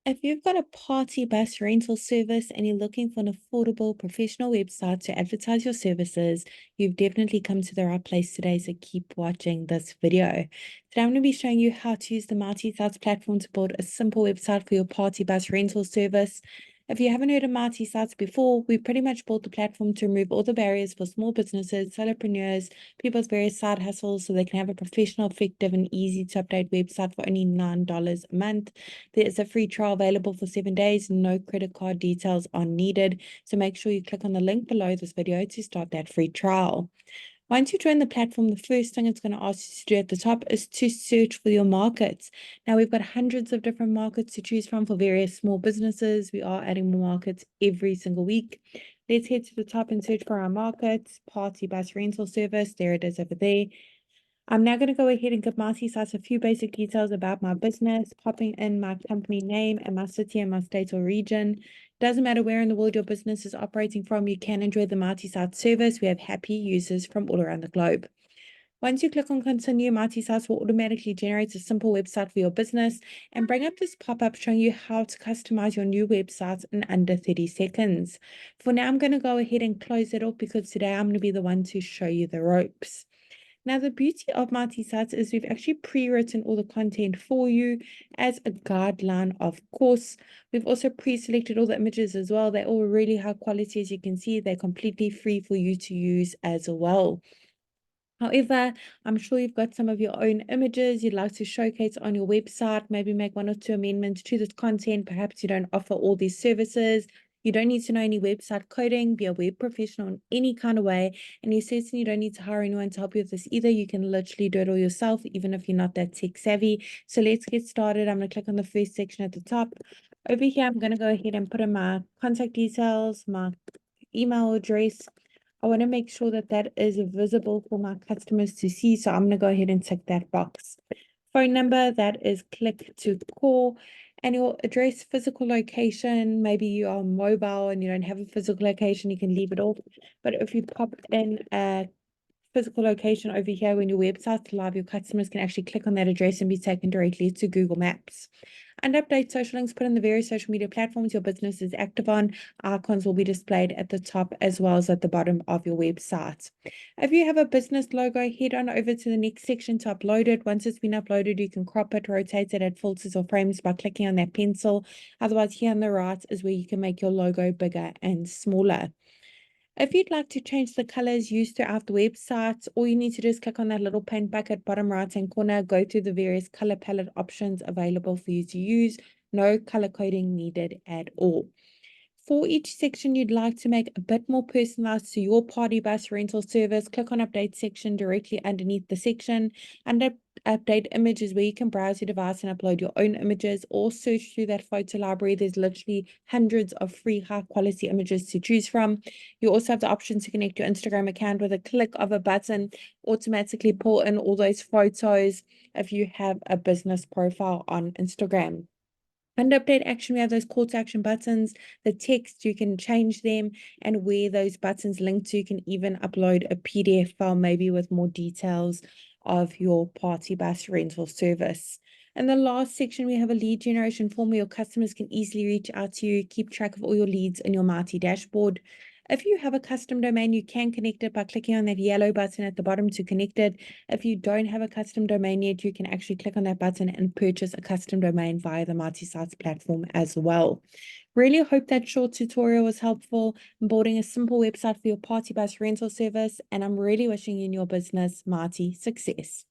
If you've got a party bus rental service and you're looking for an affordable professional website to advertise your services, you've definitely come to the right place today, so keep watching this video. Today I'm going to be showing you how to use the Mighty Sites platform to build a simple website for your party bus rental service. If you haven't heard of Mighty Sites before, we pretty much built the platform to remove all the barriers for small businesses, solopreneurs, people's various side hustles so they can have a professional, effective, and easy to update website for only $9 a month. There is a free trial available for 7 days. No credit card details are needed. So make sure you click on the link below this video to start that free trial. Once you join the platform, the first thing it's going to ask you to do at the top is to search for your markets. Now, we've got hundreds of different markets to choose from for various small businesses. We are adding more markets every single week. Let's head to the top and search for our markets. Party bus rental service. There it is over there. I'm now going to go ahead and give Mighty Sites a few basic details about my business, popping in my company name and my city and my state or region. Doesn't matter where in the world your business is operating from, you can enjoy the Mighty Sites service. We have happy users from all around the globe. Once you click on continue, Mighty Sites will automatically generate a simple website for your business and bring up this pop-up showing you how to customize your new website in under 30 seconds. For now, I'm going to go ahead and close it off because today I'm going to be the one to show you the ropes. Now, the beauty of Mighty Sites is we've actually pre-written all the content for you as a guideline, of course. We've also pre-selected all the images as well. They're all really high quality, as you can see. They're completely free for you to use as well. However, I'm sure you've got some of your own images you'd like to showcase on your website, maybe make 1 or 2 amendments to this content. Perhaps you don't offer all these services. You don't need to know any website coding, be a web professional in any kind of way, and you certainly don't need to hire anyone to help you with this either. You can literally do it all yourself, even if you're not that tech savvy. So let's get started. I'm going to click on the first section at the top. Over here, I'm going to go ahead and put in my contact details, my email address. I want to make sure that that is visible for my customers to see. So I'm going to go ahead and tick that box. Phone number, that is click to call. And your address, physical location, maybe you are mobile and you don't have a physical location, you can leave it off. But if you pop in a physical location over here when your website's live, your customers can actually click on that address and be taken directly to Google Maps. And update social links put in the various social media platforms your business is active on. Icons will be displayed at the top as well as at the bottom of your website. If you have a business logo, head on over to the next section to upload it. Once it's been uploaded, you can crop it, rotate it, add filters or frames by clicking on that pencil. Otherwise, here on the right is where you can make your logo bigger and smaller. If you'd like to change the colors used throughout the website, all you need to do is click on that little paint bucket bottom right hand corner, go through the various color palette options available for you to use. No color coding needed at all. For each section you'd like to make a bit more personalized to your party bus rental service, click on update section directly underneath the section. Under update images where you can browse your device and upload your own images or search through that photo library. There's literally hundreds of free high quality images to choose from. You also have the option to connect your Instagram account with a click of a button, automatically pull in all those photos if you have a business profile on Instagram. Under update action, we have those call to action buttons, the text, you can change them, and where those buttons link to, you can even upload a PDF file, maybe with more details of your party bus rental service. In the last section, we have a lead generation form where your customers can easily reach out to you, keep track of all your leads in your Mighty dashboard. If you have a custom domain, you can connect it by clicking on that yellow button at the bottom to connect it. If you don't have a custom domain yet, you can actually click on that button and purchase a custom domain via the Mighty Sites platform as well. Really hope that short tutorial was helpful in building a simple website for your party bus rental service, and I'm really wishing you and your business Mighty success.